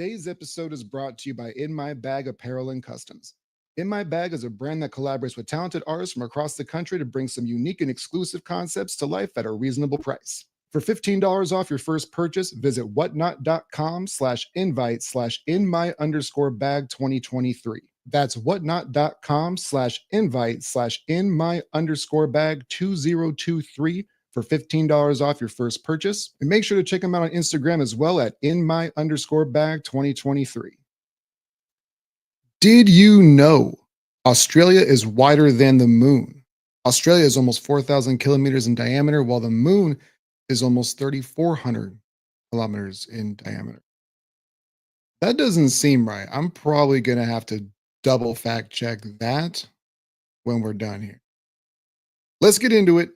Today's episode is brought to you by In My Bag Apparel and Customs. In My Bag is a brand that collaborates with talented artists from across the country to bring some unique and exclusive concepts to life at a reasonable price. For $15 off your first purchase, visit whatnot.com/invite/in_my_bag 2023. That's whatnot.com/invite/in_my_bag 2023 for $15 off your first purchase. And make sure to check them out on Instagram as well at @in_my_bag 2023. Did you know Australia is wider than the moon? Australia is almost 4,000 kilometers in diameter, while the moon is almost 3,400 kilometers in diameter. That doesn't seem right. I'm probably going to have to double fact check that when we're done here. Let's get into it.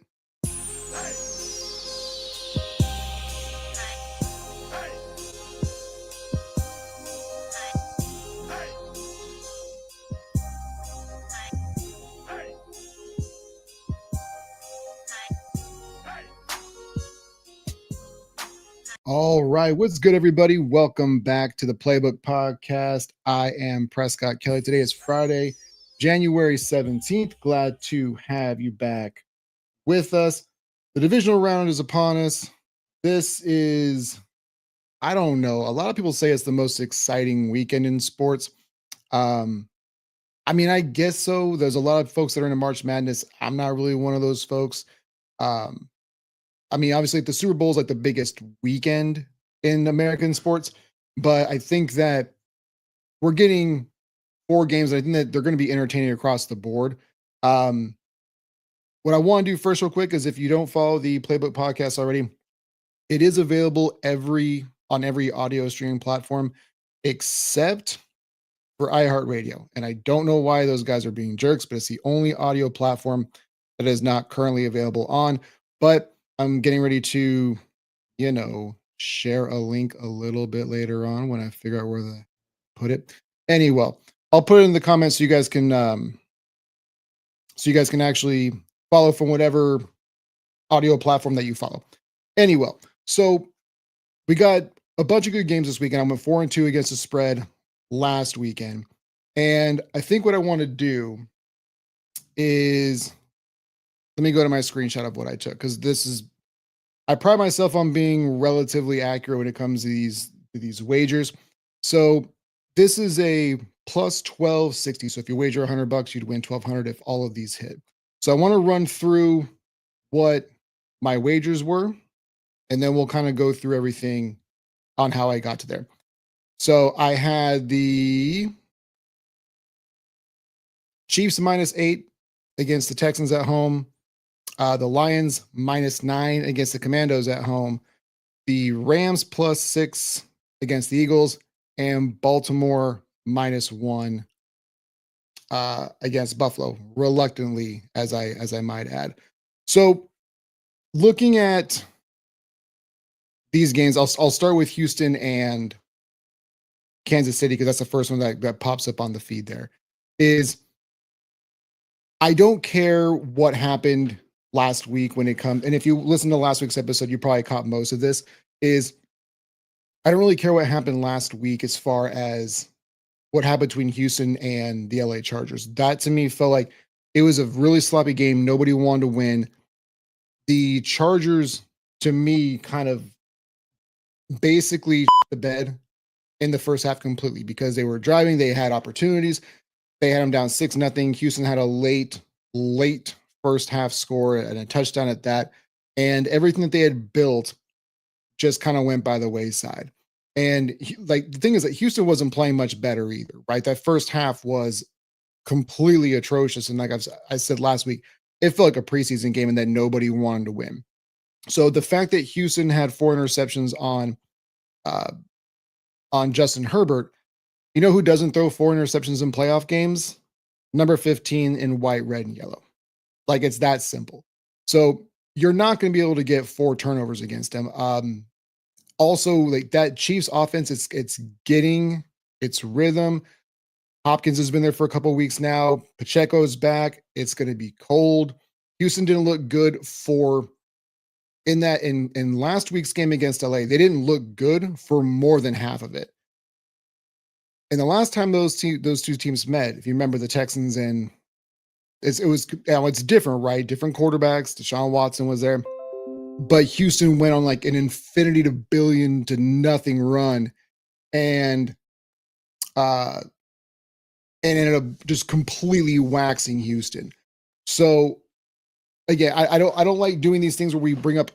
All right. What's good, everybody? Welcome back to the Playbook Podcast. I am Prescott Kelly. Today is Friday, January 17th. Glad to have you back with us. The divisional round is upon us. This is, I don't know. A lot of people say it's the most exciting weekend in sports. I guess so. There's a lot of folks that are into March Madness. I'm not really one of those folks. Obviously the Super Bowl is like the biggest weekend in American sports, but I think that we're getting 4 games. And I think that they're going to be entertaining across the board. What I want to do first real quick is, if you don't follow the Playbook Podcast already, it is available on every audio streaming platform except for iHeartRadio. And I don't know why those guys are being jerks, but it's the only audio platform that is not currently available on. But I'm getting ready to, share a link a little bit later on when I figure out where to put it. Anyway, I'll put it in the comments so you guys can actually follow from whatever audio platform that you follow. Anyway, so we got a bunch of good games this weekend. I went 4-2 against the spread last weekend. And I think what I want to do is, let me go to my screenshot of what I took, because I pride myself on being relatively accurate when it comes to these wagers. So this is a plus 1260. So if you wager $100, you'd win 1,200 if all of these hit. So I want to run through what my wagers were, and then we'll kind of go through everything on how I got to there. So I had the Chiefs -8 against the Texans at home. The Lions -9 against the Commandos at home. The Rams +6 against the Eagles, and Baltimore -1 against Buffalo, reluctantly, as I might add. So looking at these games, I'll start with Houston and Kansas City, because that's the first one that pops up on the feed there. I don't care what happened last week when it comes, and if you listen to last week's episode, you probably caught most of this, I don't really care what happened last week as far as what happened between Houston and the LA Chargers. That to me felt like it was a really sloppy game. Nobody wanted to win. The Chargers, to me, kind of basically the bed in the first half completely, because they were driving. They had opportunities. They had them down 6-0. Houston had a late first half score and a touchdown at that. And everything that they had built just kind of went by the wayside. And the thing is that Houston wasn't playing much better either, right? That first half was completely atrocious. And like I said last week, it felt like a preseason game and that nobody wanted to win. So the fact that Houston had 4 interceptions on Justin Herbert, you know who doesn't throw 4 interceptions in playoff games? Number 15 in white, red, and yellow. Like, it's that simple. So you're not going to be able to get 4 turnovers against him. Also, like, that Chiefs offense, it's getting its rhythm. Hopkins has been there for a couple of weeks now. Pacheco's back. It's going to be cold. Houston didn't look good in last week's game against LA. They didn't look good for more than half of it. And the last time those two teams met, if you remember the Texans and it's different, right? Different quarterbacks. Deshaun Watson was there, but Houston went on like an infinity to billion to nothing run, and uh, and ended up just completely waxing Houston. So again, I don't like doing these things where we bring up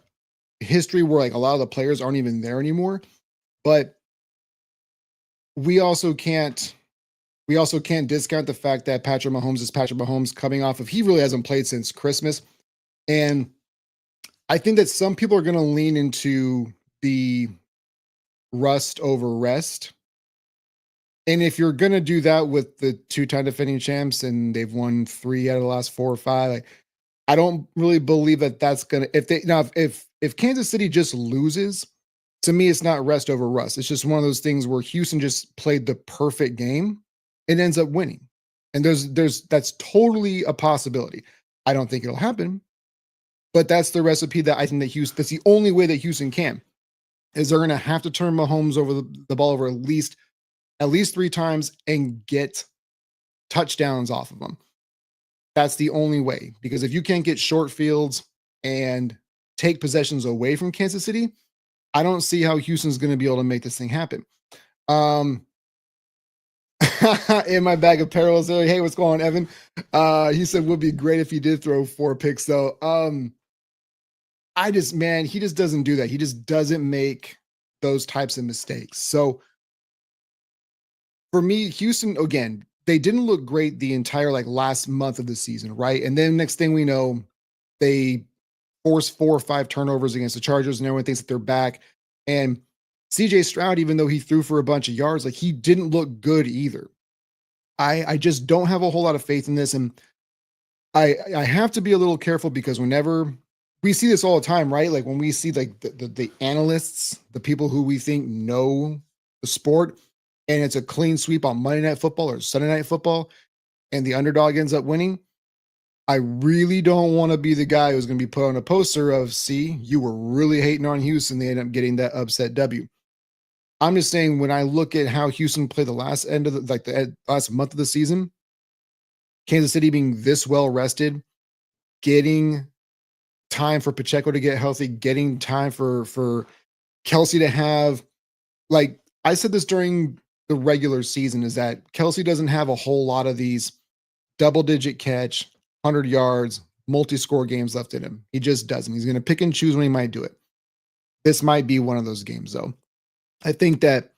history where like a lot of the players aren't even there anymore, but we also can't discount the fact that Patrick Mahomes is Patrick Mahomes coming off of he really hasn't played since Christmas. And I think that some people are going to lean into the rust over rest. And if you're going to do that with the two-time defending champs and they've won 3 out of the last 4 or 5, like, I don't really believe that that's going to if Kansas City just loses, to me it's not rest over rust. It's just one of those things where Houston just played the perfect game and ends up winning. And that's totally a possibility. I don't think it'll happen, but that's the recipe that I think that Houston, that's the only way that Houston can, is they're going to have to turn Mahomes over the ball over at least 3 times and get touchdowns off of them. That's the only way, because if you can't get short fields and take possessions away from Kansas City, I don't see how Houston's going to be able to make this thing happen. In my bag of perils, hey, what's going on, Evan? He said would be great if he did throw 4 picks though. He just doesn't do that. He just doesn't make those types of mistakes. So for me, Houston, again, they didn't look great the entire like last month of the season, right? And then next thing we know, they force 4 or 5 turnovers against the Chargers, and everyone thinks that they're back. And CJ Stroud, even though he threw for a bunch of yards, like he didn't look good either. I just don't have a whole lot of faith in this. And I have to be a little careful, because whenever we see this all the time, right? Like when we see like the analysts, the people who we think know the sport, and it's a clean sweep on Monday Night Football or Sunday Night Football, and the underdog ends up winning, I really don't want to be the guy who's going to be put on a poster of, see, you were really hating on Houston. They end up getting that upset W. I'm just saying, when I look at how Houston played the last last month of the season, Kansas City being this well rested, getting time for Pacheco to get healthy, getting time for Kelsey to have, like I said this during the regular season, is that Kelsey doesn't have a whole lot of these double-digit catch, 100 yards, multi-score games left in him. He just doesn't. He's going to pick and choose when he might do it. This might be one of those games, though. I think that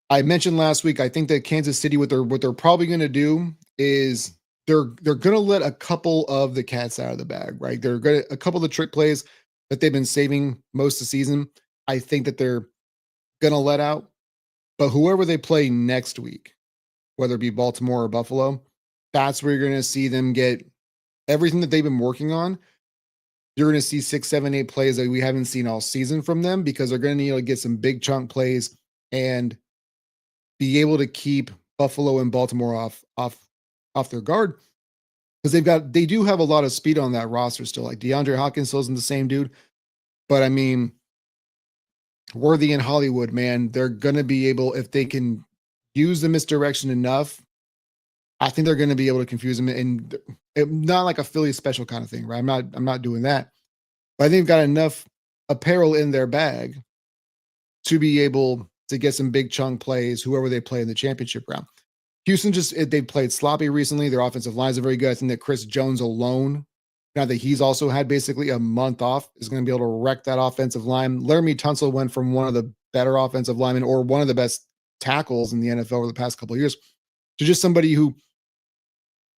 I mentioned last week, I think that Kansas City, what they're probably going to do is they're going to let a couple of the cats out of the bag, right? They're going to, a couple of the trick plays that they've been saving most of the season, I think that they're going to let out. But whoever they play next week, whether it be Baltimore or Buffalo, that's where you're going to see them get everything that they've been working on. You're going to see 6, 7, 8 plays that we haven't seen all season from them, because they're going to need to get some big chunk plays and be able to keep Buffalo and Baltimore off their guard, because they do have a lot of speed on that roster still. Like DeAndre Hopkins still isn't the same dude, but I mean, Worthy and Hollywood, man, they're going to be able, if they can use the misdirection enough, I think they're going to be able to confuse them, and not like a Philly special kind of thing, right? I'm not doing that, but I think they've got enough apparel in their bag to be able to get some big chunk plays, whoever they play in the championship round. Houston they played sloppy recently. Their offensive lines are very good. I think that Chris Jones alone, now that he's also had basically a month off, is going to be able to wreck that offensive line. Laramie Tunsil went from one of the better offensive linemen, or one of the best tackles in the NFL over the past couple of years, to just somebody who,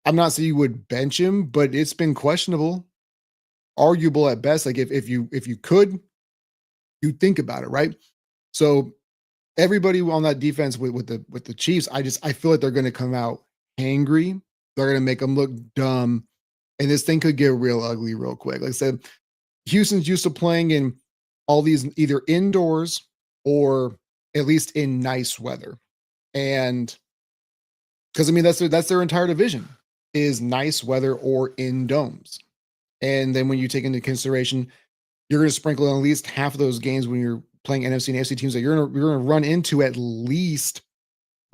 I'm not saying you would bench him, but it's been questionable, arguable at best. Like if you could, you think about it, right? So everybody on that defense with the Chiefs, I feel like they're going to come out angry. They're going to make them look dumb, and this thing could get real ugly real quick. Like I said, Houston's used to playing in all these either indoors or at least in nice weather, and because I mean that's their entire division is nice weather or in domes. And then when you take into consideration, you're going to sprinkle in at least half of those games when you're playing NFC and AFC teams that you're going to run into at least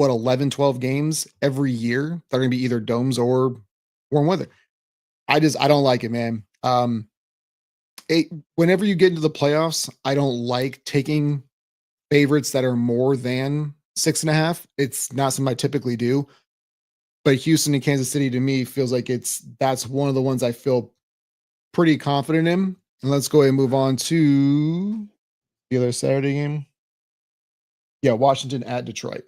11, 12 games every year that are going to be either domes or warm weather. I don't like it, man. Whenever you get into the playoffs, I don't like taking favorites that are more than 6.5. It's not something I typically do. But Houston and Kansas City to me feels like that's one of the ones I feel pretty confident in. And let's go ahead and move on to the other Saturday game. Yeah, Washington at Detroit.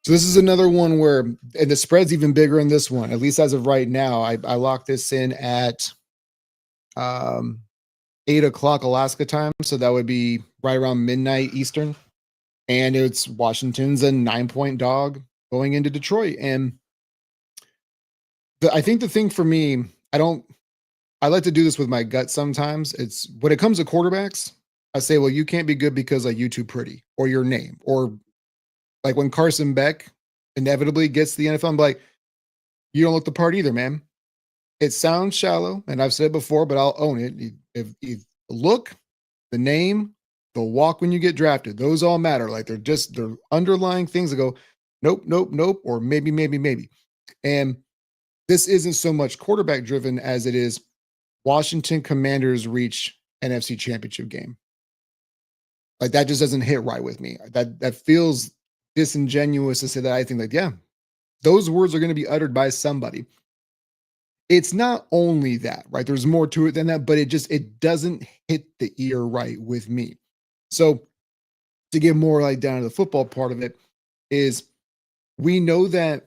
So this is another one where, and the spread's even bigger in this one, at least as of right now. I locked this in at 8 o'clock Alaska time. So that would be right around midnight Eastern. And it's Washington's a 9-point dog going into Detroit. And I think the thing for me, I like to do this with my gut sometimes. It's when it comes to quarterbacks, I say, well, you can't be good because like you too pretty or your name. Or like when Carson Beck inevitably gets the NFL, I'm like, you don't look the part either, man. It sounds shallow, and I've said it before, but I'll own it. If you look, the name, the walk when you get drafted, those all matter. Like they're underlying things that go, nope, nope, nope, or maybe, maybe, maybe. And this isn't so much quarterback driven as it is Washington Commanders reach NFC Championship game. Like that just doesn't hit right with me. That feels disingenuous to say that. I think like, yeah, those words are going to be uttered by somebody. It's not only that, right? There's more to it than that, but it doesn't hit the ear right with me. So to get more like down to the football part of it is we know that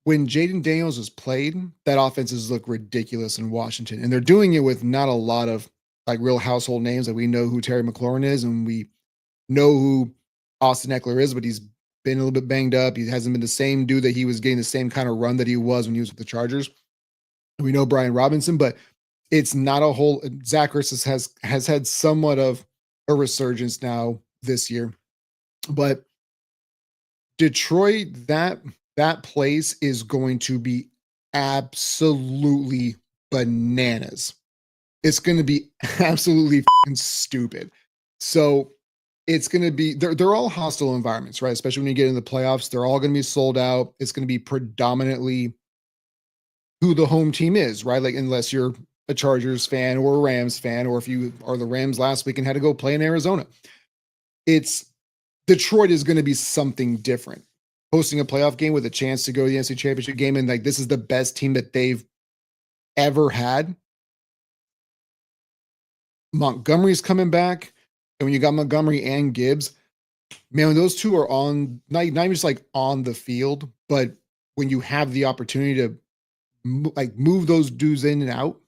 when Jaden Daniels is played, that offenses look ridiculous in Washington. And they're doing it with not a lot of like real household names. Like we know who Terry McLaurin is and we know who Austin Eckler is, but he's been a little bit banged up. He hasn't been the same dude that he was getting the same kind of run that he was when he was with the Chargers. We know Brian Robinson, but it's not a whole. Zach Ertz has had somewhat of a resurgence now this year, but Detroit, that place is going to be absolutely bananas. It's going to be absolutely stupid. So it's going to be they're all hostile environments, right? Especially when you get in the playoffs, they're all going to be sold out. It's going to be predominantly who the home team is, right? Like unless you're a Chargers fan or a Rams fan, or if you are the Rams last week and had to go play in Arizona. It's Detroit is going to be something different. Hosting a playoff game with a chance to go to the NFC Championship game, and like this is the best team that they've ever had. Montgomery's coming back, and when you got Montgomery and Gibbs, man, when those two are on, not even just like on the field, but when you have the opportunity to like move those dudes in and out,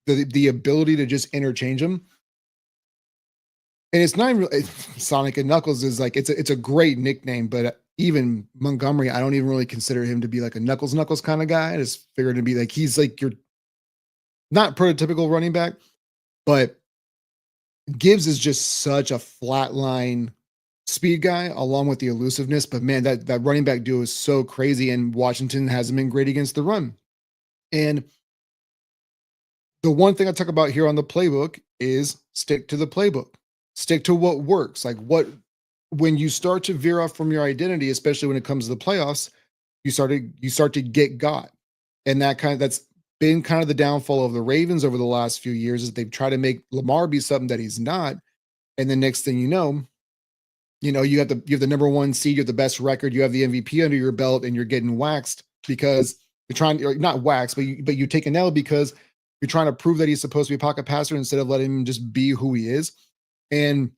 the ability to just interchange them. And it's not even Sonic and Knuckles is like, it's a great nickname, but even Montgomery, I don't even really consider him to be like a Knuckles kind of guy. I just figured to be like, he's like your not prototypical running back, but Gibbs is just such a flatline speed guy along with the elusiveness. But man, that running back duo is so crazy, and Washington hasn't been great against the run. And the one thing I talk about here on the playbook is stick to the playbook. Stick to what works. Like when you start to veer off from your identity, especially when it comes to the playoffs, you start to get got. And that's been kind of the downfall of the Ravens over the last few years is they've tried to make Lamar be something that he's not. And the next thing you know, you have the number one seed, you have the best record, you have the MVP under your belt, and you're getting waxed because you're trying, or not waxed, but you take an L because you're trying to prove that he's supposed to be a pocket passer instead of letting him just be who he is. And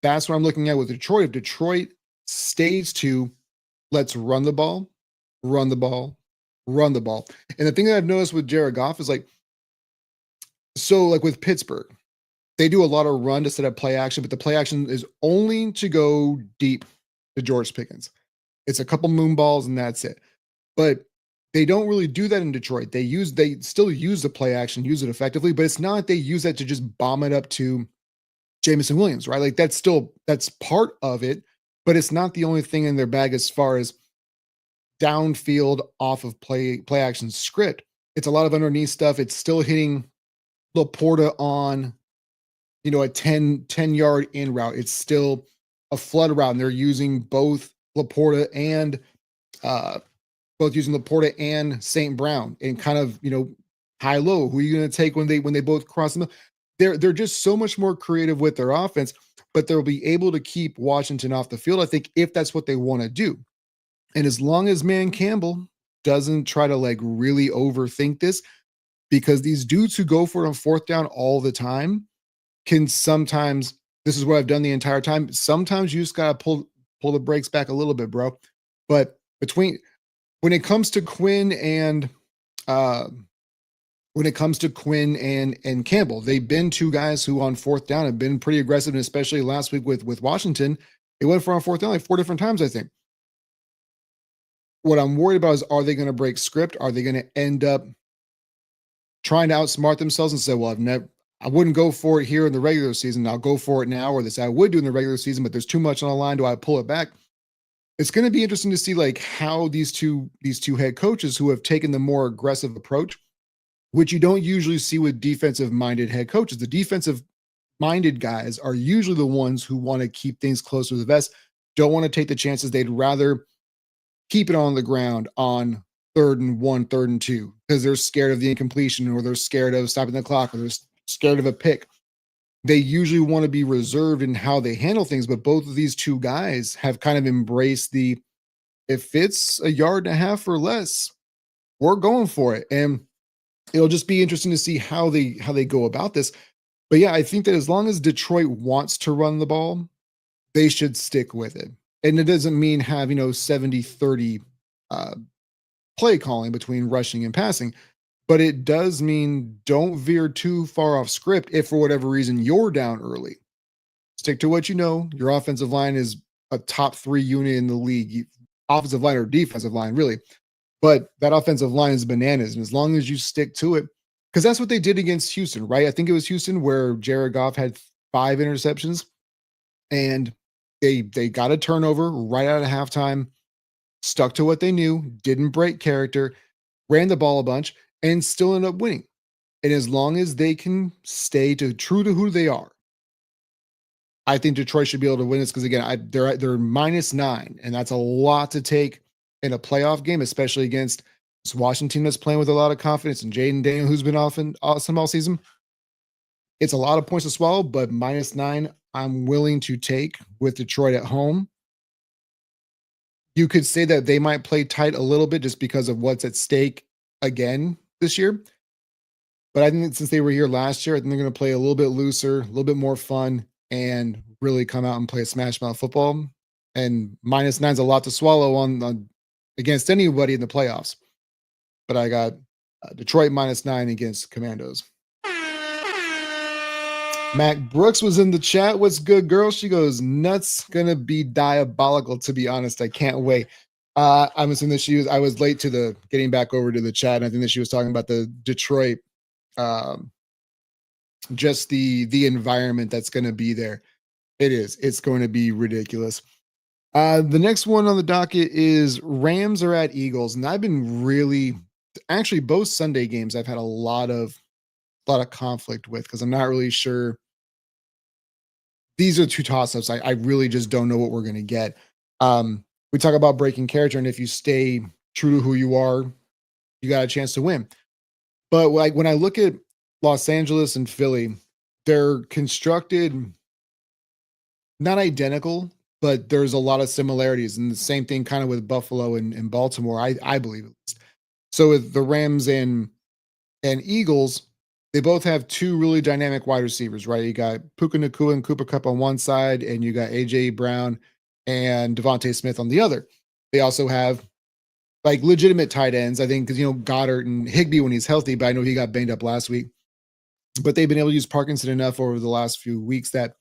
that's what I'm looking at with Detroit. If Detroit stays to let's run the ball, run the ball, run the ball. And the thing that I've noticed with Jared Goff is like with Pittsburgh, they do a lot of run to set up play action, but the play action is only to go deep to George Pickens. It's a couple moon balls and that's it. But they don't really do that in Detroit. They still use the play action, use it effectively, but it's not like they use that to just bomb it up to Jameson Williams, right? Like that's part of it, but it's not the only thing in their bag as far as downfield off of play action script. It's a lot of underneath stuff. It's still hitting Laporta on, a 10-yard in route. It's still a flood route, and they're using both Laporta and uh, St. Brown, and kind of, high low. Who are you going to take when they both cross the middle? They're just so much more creative with their offense, but they'll be able to keep Washington off the field, I think, if that's what they want to do. And as long as Man Campbell doesn't try to like really overthink this, because these dudes who go for it on fourth down all the time can sometimes, this is what I've done the entire time. Sometimes you just gotta pull the brakes back a little bit, bro. But when it comes to Quinn and uh and Campbell, they've been two guys who on fourth down have been pretty aggressive, and especially last week with Washington, they went for on fourth down like 4 different times, I think. What I'm worried about is, are they going to break script? Are they going to end up trying to outsmart themselves and say, well, I wouldn't go for it here in the regular season. I'll go for it now, or this I would do in the regular season, but there's too much on the line. Do I pull it back? It's going to be interesting to see like how these two head coaches who have taken the more aggressive approach, which you don't usually see with defensive minded head coaches. The defensive minded guys are usually the ones who want to keep things close to the vest, don't want to take the chances. They'd rather keep it on the ground on 3rd and 1, 3rd and 2, because they're scared of the incompletion, or they're scared of stopping the clock, or they're scared of a pick. They usually want to be reserved in how they handle things, but both of these two guys have kind of embraced if it's a yard and a half or less, we're going for it. And it'll just be interesting to see how they go about this. But yeah, I think that as long as Detroit wants to run the ball, they should stick with it. And it doesn't mean have, 70-30 play calling between rushing and passing, but it does mean don't veer too far off script if for whatever reason you're down early. Stick to what you know. Your offensive line is a top 3 unit in the league, offensive line or defensive line, really. But that offensive line is bananas. And as long as you stick to it, because that's what they did against Houston, right? I think it was Houston where Jared Goff had 5 interceptions, and they got a turnover right out of halftime, stuck to what they knew, didn't break character, ran the ball a bunch, and still ended up winning. And as long as they can stay true to who they are, I think Detroit should be able to win this, because again, they're -9, and that's a lot to take in a playoff game, especially against this Washington that's playing with a lot of confidence, and Jaden Daniel, who's been awesome all season. It's a lot of points to swallow, but -9, I'm willing to take with Detroit at home. You could say that they might play tight a little bit just because of what's at stake again this year. But I think since they were here last year, I think they're going to play a little bit looser, a little bit more fun, and really come out and play a smash mouth football. And -9 is a lot to swallow on against anybody in the playoffs. But I got Detroit -9 against Commandos. Mac Brooks was in the chat. What's good, girl? She goes, nuts, gonna be diabolical, to be honest. I can't wait. I'm assuming that I was late to the getting back over to the chat, and I think that she was talking about the Detroit, just the environment that's going to be there. It's going to be ridiculous. The next one on the docket is Rams are at Eagles, and I've been actually both Sunday games I've had a lot of conflict with, because I'm not really sure. These are 2 toss-ups. I really just don't know what we're going to get. We talk about breaking character, and if you stay true to who you are, you got a chance to win. But like when I look at Los Angeles and Philly, they're constructed not identical, but there's a lot of similarities, and the same thing kind of with Buffalo and Baltimore, I believe at least. So with the Rams and Eagles, they both have 2 really dynamic wide receivers, right? You got Puka Nacua and Cooper Kupp on one side, and you got AJ Brown and Devontae Smith on the other. They also have like legitimate tight ends, I think, because Goddard and Higbee when he's healthy, but I know he got banged up last week. But they've been able to use Parkinson enough over the last few weeks that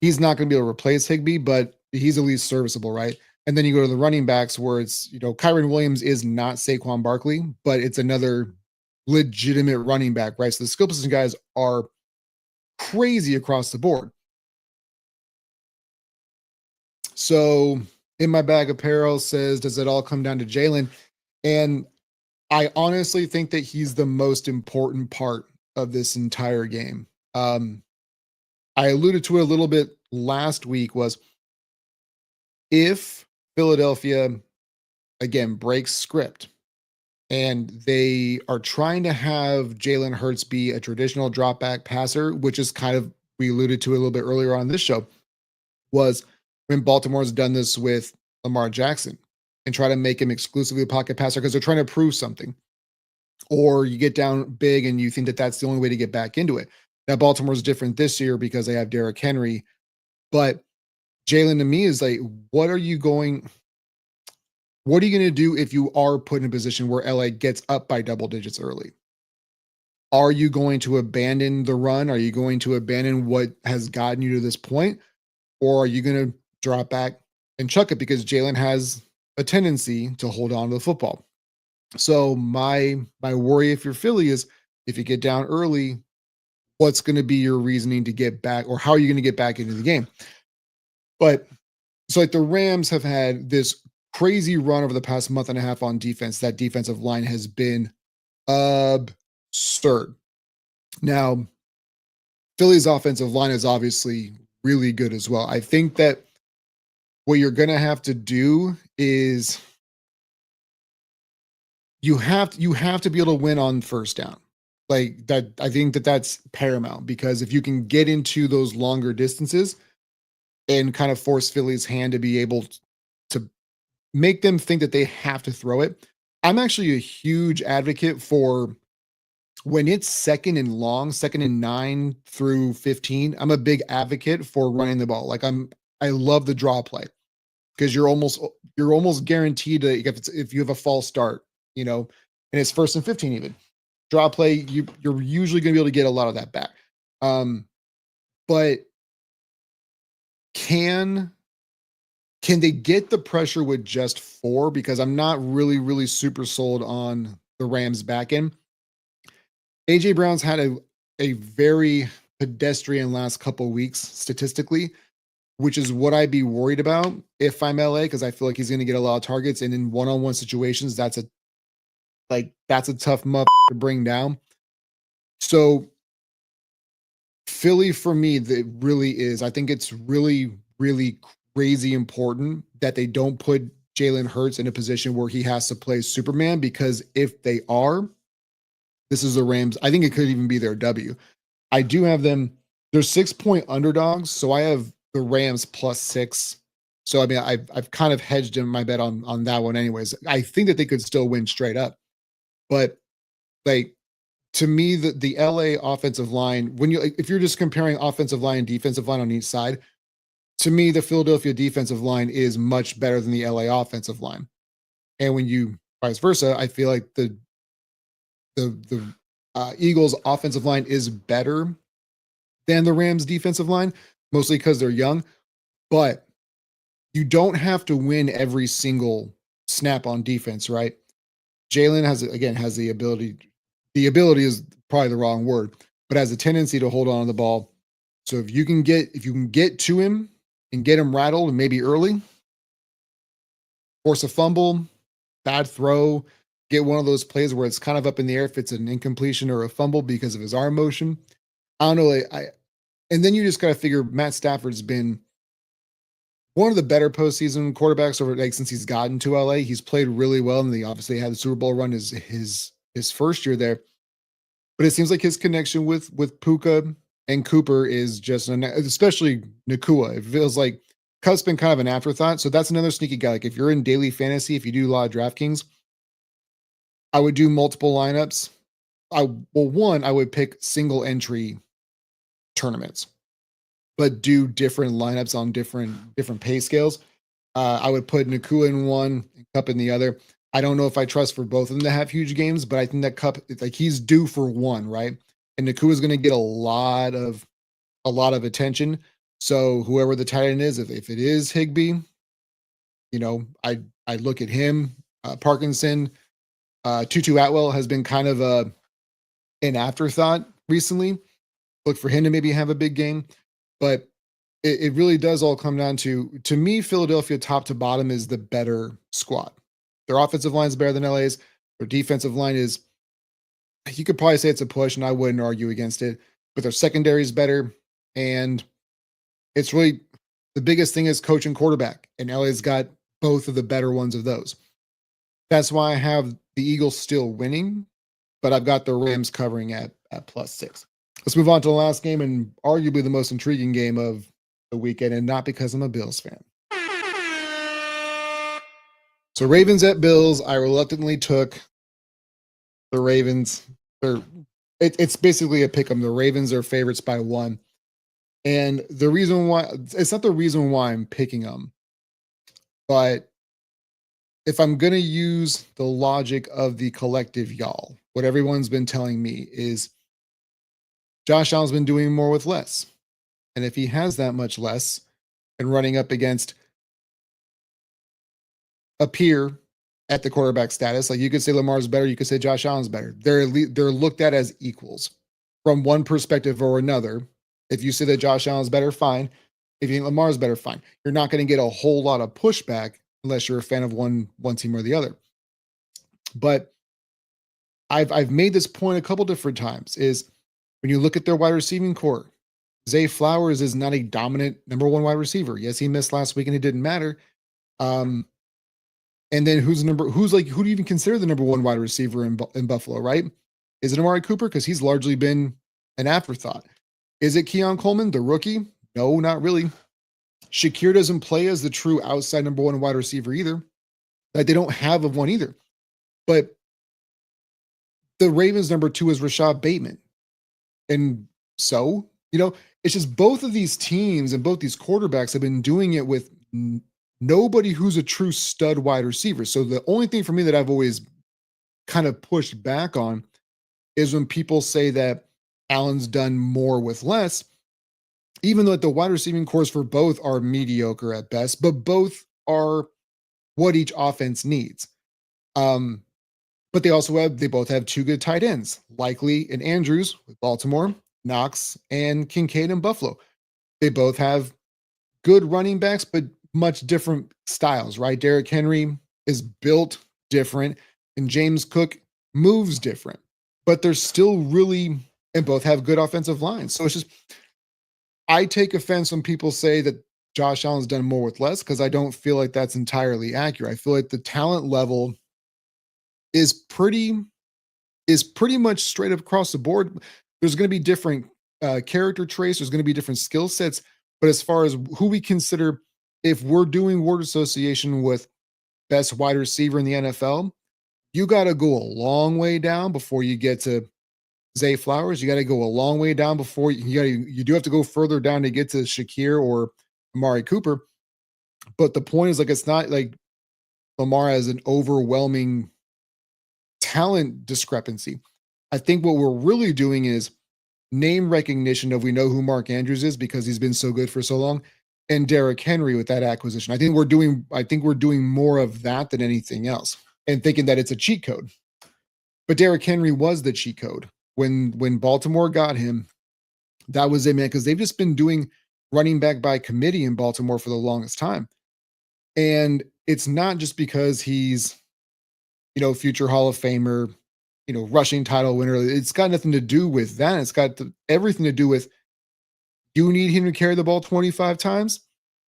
he's not going to be able to replace Higbee, but he's at least serviceable, right? And then you go to the running backs where it's, Kyren Williams is not Saquon Barkley, but it's another legitimate running back, right? So the skill position guys are crazy across the board. So in my bag apparel says, does it all come down to Jalen? And I honestly think that he's the most important part of this entire game. I alluded to it a little bit last week, was if Philadelphia again breaks script and they are trying to have Jalen Hurts be a traditional drop back passer, which is kind of we alluded to a little bit earlier on this show, was when Baltimore's done this with Lamar Jackson and try to make him exclusively a pocket passer because they're trying to prove something. Or you get down big and you think that that's the only way to get back into it. Now, Baltimore's different this year because they have Derrick Henry, but Jalen to me is like, what are you going to do if you are put in a position where LA gets up by double digits early? Are you going to abandon the run? Are you going to abandon what has gotten you to this point? Or are you going to drop back and chuck it because Jalen has a tendency to hold on to the football? So my worry if you're Philly is if you get down early, what's going to be your reasoning to get back, or how are you going to get back into the game? But so like the Rams have had this crazy run over the past month and a half on defense. That defensive line has been absurd. Now, Philly's offensive line is obviously really good as well. I think that what you're going to have to do is you have to be able to win on first down. Like that, I think that that's paramount because if you can get into those longer distances and kind of force Philly's hand to be able to make them think that they have to throw it. I'm actually a huge advocate for when it's second and long, second and 9 through 15. I'm a big advocate for running the ball. I love the draw play because you're almost guaranteed to if you have a false start, and it's first and 15 even. Draw play, you're usually going to be able to get a lot of that back. But can they get the pressure with just 4? Because I'm not really, really super sold on the Rams back end. AJ Brown's had a very pedestrian last couple weeks statistically, which is what I'd be worried about if I'm LA, because I feel like he's going to get a lot of targets. And in one-on-one situations, that's a tough muff to bring down. So Philly for me, that really is. I think it's really, really crazy important that they don't put Jalen Hurts in a position where he has to play Superman, because if they are, this is the Rams. I think it could even be their W. I do have them. They're 6-point underdogs, so I have the Rams +6. So I mean, I've kind of hedged in my bet on that one, anyways. I think that they could still win straight up, but like to me, the LA offensive line, if you're just comparing offensive line and defensive line on each side, to me, the Philadelphia defensive line is much better than the LA offensive line. And when you vice versa, I feel like the Eagles offensive line is better than the Rams defensive line, mostly because they're young. But you don't have to win every single snap on defense, right? Jalen has the ability. The ability is probably the wrong word, but has a tendency to hold on to the ball. So if you can get to him and get him rattled, and maybe early, force a fumble, bad throw, get one of those plays where it's kind of up in the air if it's an incompletion or a fumble because of his arm motion. I don't know. And then you just got to figure Matt Stafford's been one of the better postseason quarterbacks since he's gotten to LA. He's played really well, and he obviously had the Super Bowl run his first year there. But it seems like his connection with Puka and Cooper is just, especially Nakua. It feels like Cup's been kind of an afterthought. So that's another sneaky guy. Like if you're in daily fantasy, if you do a lot of DraftKings, I would do multiple lineups. I would pick single entry tournaments, but do different lineups on different pay scales. I would put Nakua in one, and Cup in the other. I don't know if I trust for both of them to have huge games, but I think that Cup, like he's due for one, right? And Nakua is going to get a lot of attention. So whoever the tight end is, if it is Higbee, I look at him. Parkinson, Tutu Atwell has been kind of an afterthought recently. Look for him to maybe have a big game, but it really does all come down to me, Philadelphia top to bottom is the better squad. Their offensive line is better than LA's. Their defensive line is, you could probably say it's a push, and I wouldn't argue against it, but their secondary is better. And it's really, The biggest thing is coach and quarterback, and LA's got both of the better ones of those. That's why I have the Eagles still winning, but I've got the Rams covering at +6. Let's move on to the last game and arguably the most intriguing game of the weekend, and not because I'm a Bills fan. So Ravens at Bills, I reluctantly took the Ravens. It's basically a pick 'em. The Ravens are favorites by 1. And the reason why, it's not the reason why I'm picking them, but if I'm going to use the logic of the collective y'all, what everyone's been telling me is Josh Allen's been doing more with less. And if he has that much less and running up against a peer at the quarterback status, like you could say Lamar's better, you could say Josh Allen's better. They're looked at as equals from one perspective or another. If you say that Josh Allen's better, fine. If you think Lamar's better, fine. You're not going to get a whole lot of pushback unless you're a fan of one team or the other. But I've made this point a couple different times, is when you look at their wide receiving core, Zay Flowers is not a dominant number 1 wide receiver. Yes, he missed last week and it didn't matter. And then who do you even consider the number 1 wide receiver in Buffalo, right? Is it Amari Cooper? Because he's largely been an afterthought. Is it Keon Coleman, the rookie? No, not really. Shakir doesn't play as the true outside number 1 wide receiver either. Like, they don't have one either. But the Ravens number 2 is Rashad Bateman. And so, it's just both of these teams and both these quarterbacks have been doing it with nobody who's a true stud wide receiver. So the only thing for me that I've always kind of pushed back on is when people say that Allen's done more with less, even though the wide receiving cores for both are mediocre at best, but both are what each offense needs. But they both have 2 good tight ends, Likely and Andrews with Baltimore, Knox and Kincaid in Buffalo. They both have good running backs, but much different styles, right? Derrick Henry is built different and James Cook moves different, but they're still really, and both have good offensive lines. So it's just, I take offense when people say that Josh Allen's done more with less, because I don't feel like that's entirely accurate. I feel like the talent level is pretty much straight up across the board. There's going to be different character traits. There's going to be different skill sets. But as far as who we consider, if we're doing word association with best wide receiver in the NFL, you got to go a long way down before you get to Zay Flowers. You got to go a long way down before you do have to go further down to get to Shakir or Amari Cooper. But the point is, like, it's not like Lamar has an overwhelming talent discrepancy. I think what we're really doing is name recognition of, we know who Mark Andrews is because he's been so good for so long, and Derrick Henry with that acquisition. I think we're doing more of that than anything else, and thinking that it's a cheat code. But Derrick Henry was the cheat code. When Baltimore got him, that was it, man, because they've just been doing running back by committee in Baltimore for the longest time. And it's not just because he's, future Hall of Famer, rushing title winner. It's got nothing to do with that. It's got everything to do with, you need him to carry the ball 25 times,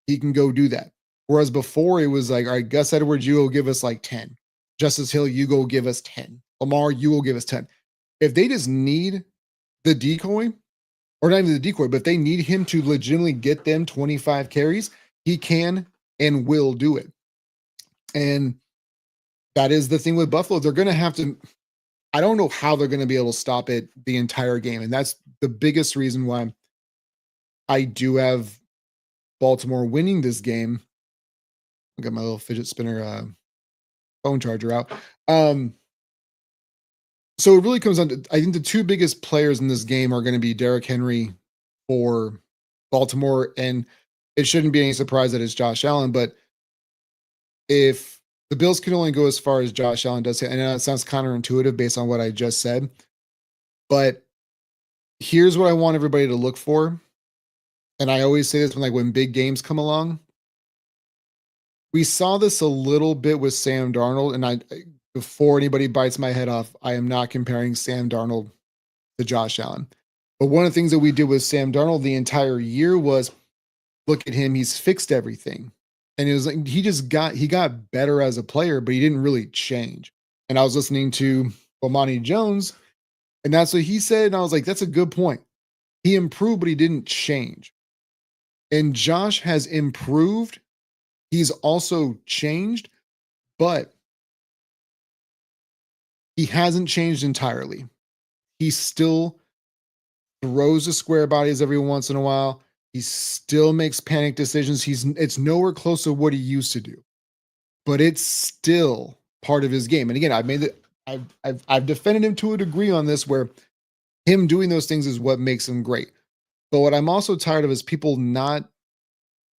he can go do that. Whereas before it was like, all right, Gus Edwards, you go give us like 10. Justice Hill, you go give us 10. Lamar, you will give us 10. If they just need the decoy, or not even the decoy, but they need him to legitimately get them 25 carries, he can and will do it. And that is the thing with Buffalo. They're going to have to, I don't know how they're going to be able to stop it the entire game. And that's the biggest reason why I do have Baltimore winning this game. I got my little fidget spinner phone charger out. So it really comes down to, I think the 2 biggest players in this game are going to be Derrick Henry for Baltimore, and it shouldn't be any surprise that it's Josh Allen. But if the Bills can only go as far as Josh Allen does, and I know it sounds counterintuitive based on what I just said, but here's what I want everybody to look for. And I always say this when big games come along. We saw this a little bit with Sam Darnold, and before anybody bites my head off, I am not comparing Sam Darnold to Josh Allen. But one of the things that we did with Sam Darnold the entire year was look at him, he's fixed everything. And it was like he got better as a player, but he didn't really change. And I was listening to Bomani Jones, and that's what he said. And I was like, that's a good point. He improved, but he didn't change. And Josh has improved. He's also changed, but he hasn't changed entirely. He still throws the square bodies every once in a while. He still makes panic decisions. It's nowhere close to what he used to do, but it's still part of his game. And again, I've defended him to a degree on this, where him doing those things is what makes him great. But what I'm also tired of is people not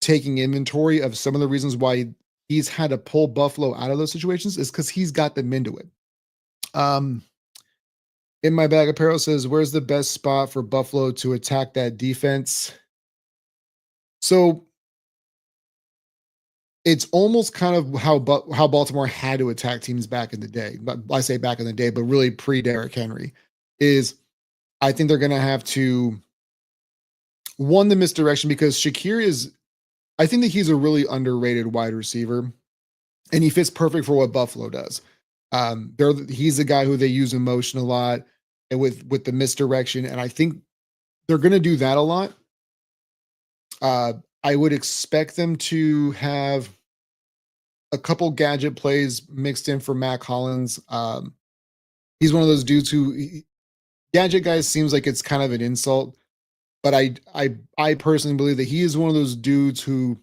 taking inventory of some of the reasons why he's had to pull Buffalo out of those situations is because he's got them into it. In my bag apparel says, where's the best spot for Buffalo to attack that defense? So it's almost kind of how Baltimore had to attack teams back in the day. But I say back in the day, but really pre-Derrick Henry, is I think they're going to have to, one, the misdirection, because I think that he's a really underrated wide receiver, and he fits perfect for what Buffalo does. He's the guy who they use in motion a lot, and with the misdirection, and I think they're going to do that a lot. I would expect them to have a couple gadget plays mixed in for Mac Hollins. He's one of those dudes gadget guys seems like it's kind of an insult, but I personally believe that he is one of those dudes who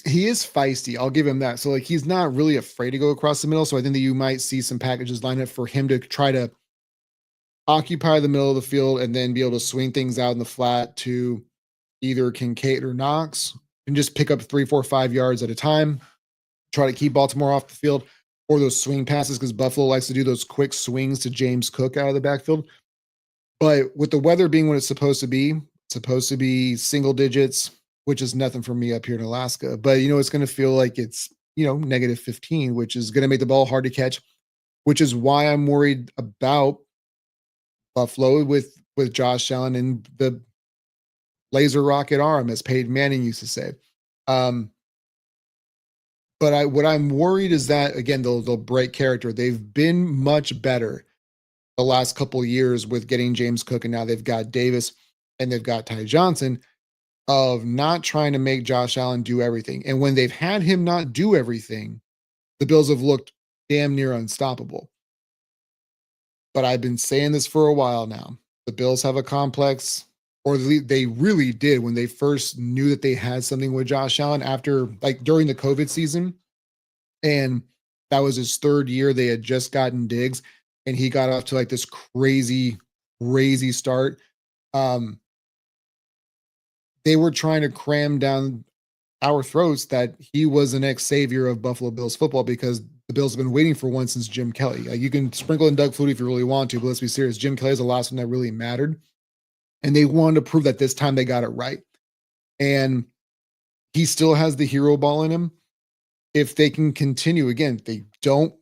he is feisty. I'll give him that. So like he's not really afraid to go across the middle. So I think that you might see some packages lined up for him to try to occupy the middle of the field and then be able to swing things out in the flat to either Kincaid or Knox and just pick up 3, 4, 5 yards at a time, try to keep Baltimore off the field, or those swing passes, because Buffalo likes to do those quick swings to James Cook out of the backfield. But with the weather being what it's supposed to be single digits, which is nothing for me up here in Alaska. But, it's going to feel like it's, negative 15, which is going to make the ball hard to catch, which is why I'm worried about Buffalo with Josh Allen and the laser rocket arm, as Peyton Manning used to say. But what I'm worried is that, again, they'll break character. They've been much better the last couple of years with getting James Cook, and now they've got Davis and they've got Ty Johnson, of not trying to make Josh Allen do everything. And when they've had him not do everything, the Bills have looked damn near unstoppable. But I've been saying this for a while now. The Bills have a complex, or they really did when they first knew that they had something with Josh Allen after, like, during the COVID season. And that was his third year. They had just gotten Diggs, and he got off to like this crazy start. They were trying to cram down our throats that he was the next savior of Buffalo Bills football, because the Bills have been waiting for one since Jim Kelly. You can sprinkle in Doug Flutie if you really want to, but let's be serious. Jim Kelly is the last one that really mattered. And they wanted to prove that this time they got it right. And he still has the hero ball in him. If they can continue, again, they don't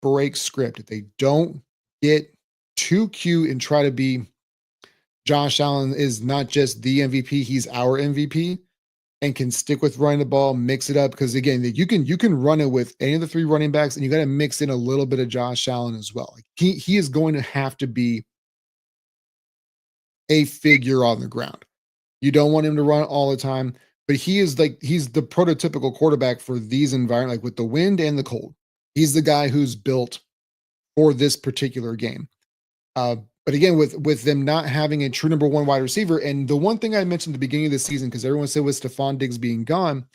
break script, if they don't get too cute and try to be, Josh Allen is not just the MVP, he's our MVP, and can stick with running the ball, mix it up. Because again, you can run it with any of the three running backs, and you got to mix in a little bit of Josh Allen as well. Like he is going to have to be a figure on the ground. You don't want him to run all the time, but he's the prototypical quarterback for these environments, like with the wind and the cold. He's the guy who's built for this particular game. But again, with them not having a true number one wide receiver, and the one thing I mentioned at the beginning of the season, because everyone said with Stephon Diggs being gone,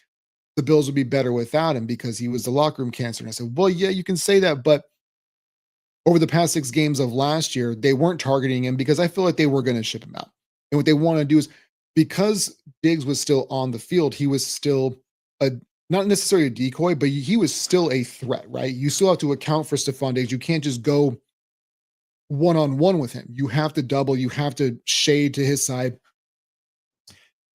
the Bills would be better without him because he was the locker room cancer. And I said, well, yeah, you can say that, but over the past 6 games of last year, they weren't targeting him because I feel like they were going to ship him out. And what they want to do is, because Diggs was still on the field, he was still not necessarily a decoy, but he was still a threat, right? You still have to account for Stephon Diggs. You can't just go one-on-one with him. You have to double, you have to shade to his side.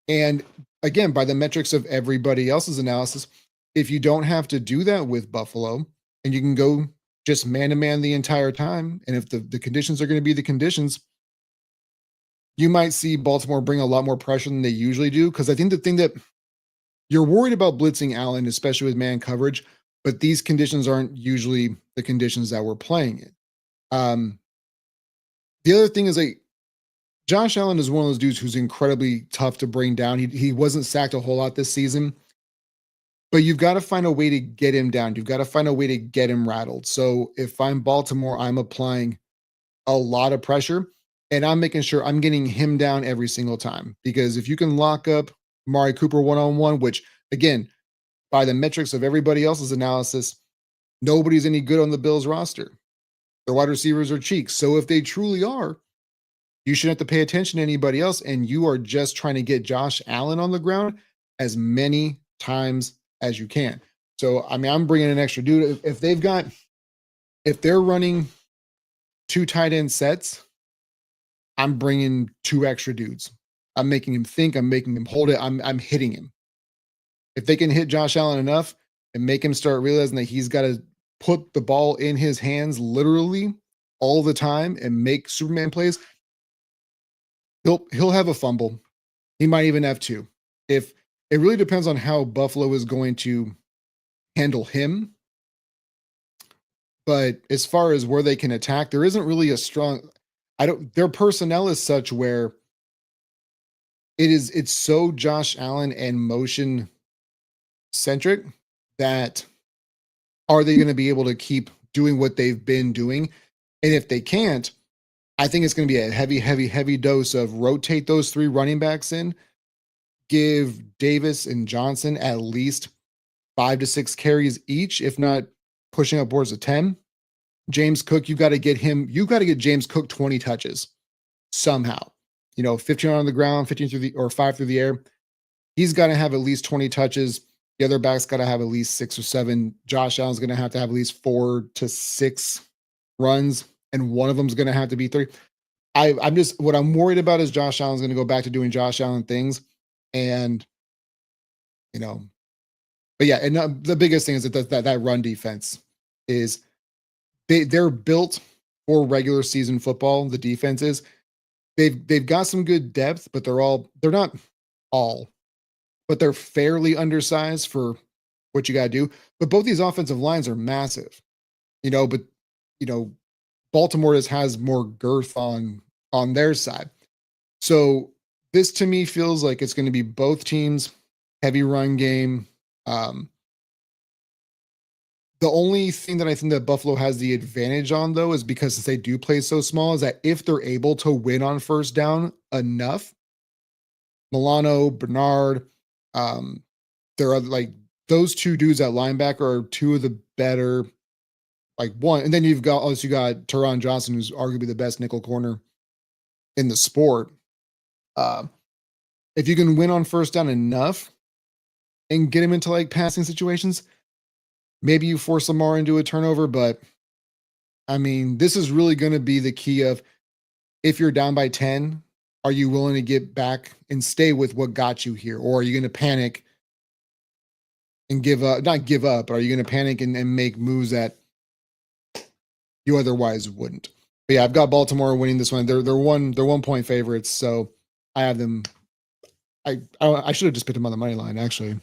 And again, by the metrics of everybody else's analysis, if you don't have to do that with Buffalo and you can go just man-to-man the entire time, and if the conditions are going to be the conditions, you might see Baltimore bring a lot more pressure than they usually do. Because I think the thing that you're worried about blitzing Allen, especially with man coverage, but these conditions aren't usually the conditions that we're playing in. The other thing is like Josh Allen is one of those dudes who's incredibly tough to bring down. He wasn't sacked a whole lot this season, but you've got to find a way to get him down. You've got to find a way to get him rattled. So if I'm Baltimore, I'm applying a lot of pressure and I'm making sure I'm getting him down every single time. Because if you can lock up Amari Cooper one-on-one, which again, by the metrics of everybody else's analysis, nobody's any good on the Bills roster. The wide receivers are cheeks. So if they truly are, you shouldn't have to pay attention to anybody else. And you are just trying to get Josh Allen on the ground as many times as you can. So, I mean, I'm bringing an extra dude. If they're running 2 tight end sets, I'm bringing 2 extra dudes. I'm making him think. I'm making him hold it. I'm hitting him. If they can hit Josh Allen enough and make him start realizing that he's got to put the ball in his hands literally all the time and make Superman plays, he'll have a fumble. He might even have 2. If it really depends on how Buffalo is going to handle him. But as far as where they can attack, there isn't really a strong, their personnel is such where it's so Josh Allen and motion centric that are they going to be able to keep doing what they've been doing? And if they can't, I think it's going to be a heavy dose of rotate those 3 running backs in, give Davis and Johnson at least 5 to 6 carries each, if not pushing upwards of 10. James Cook, you've got to get James Cook 20 touches somehow. 15 on the ground, 15 or 5 through the air. He's got to have at least 20 touches. The other back's got to have at least 6 or 7. Josh Allen's going to have at least 4 to 6 runs, and one of them's going to have to be 3. What I'm worried about is Josh Allen's going to go back to doing Josh Allen things, and but yeah, and the biggest thing is that run defense is they're built for regular season football. The defense is they've got some good depth, but they're not all. But they're fairly undersized for what you got to do. But both these offensive lines are massive, but Baltimore just has more girth on their side. So this to me feels like it's going to be both teams, heavy run game. The only thing that I think that Buffalo has the advantage on, though, is because since they do play so small, is that if they're able to win on first down enough, Milano, Bernard, there are like those 2 dudes at linebacker are 2 of the better, like one, and then you got Teron Johnson, who's arguably the best nickel corner in the sport. If you can win on first down enough and get him into like passing situations, maybe you force Lamar into a turnover. But I mean, this is really going to be the key of if you're down by 10, are you willing to get back and stay with what got you here? Or are you going to panic and not give up, but are you going to panic and make moves that you otherwise wouldn't? But yeah, I've got Baltimore winning this one. They're 1 point favorites. So I have them. I should have just picked them on the money line, actually.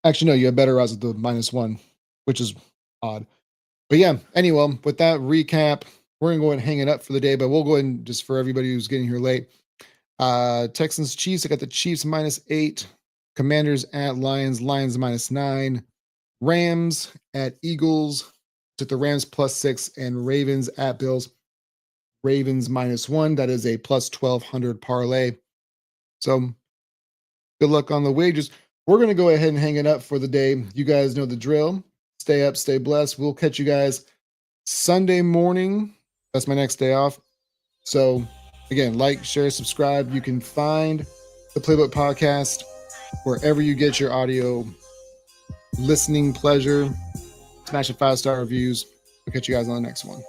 Actually, no, you have better odds at the -1, which is odd. But yeah, anyway, with that recap, we're going to go ahead and hang it up for the day, but we'll go ahead and just for everybody who's getting here late. Texans, Chiefs, I got the Chiefs -8. Commanders at Lions, Lions -9. Rams at Eagles, took the Rams +6, and Ravens at Bills, Ravens -1. That is a +1,200 parlay. So good luck on the wagers. We're going to go ahead and hang it up for the day. You guys know the drill. Stay up, stay blessed. We'll catch you guys Sunday morning. That's my next day off. So again, like, share, subscribe. You can find the Playbook Podcast wherever you get your audio listening pleasure. Smash a 5-star reviews. We'll catch you guys on the next one.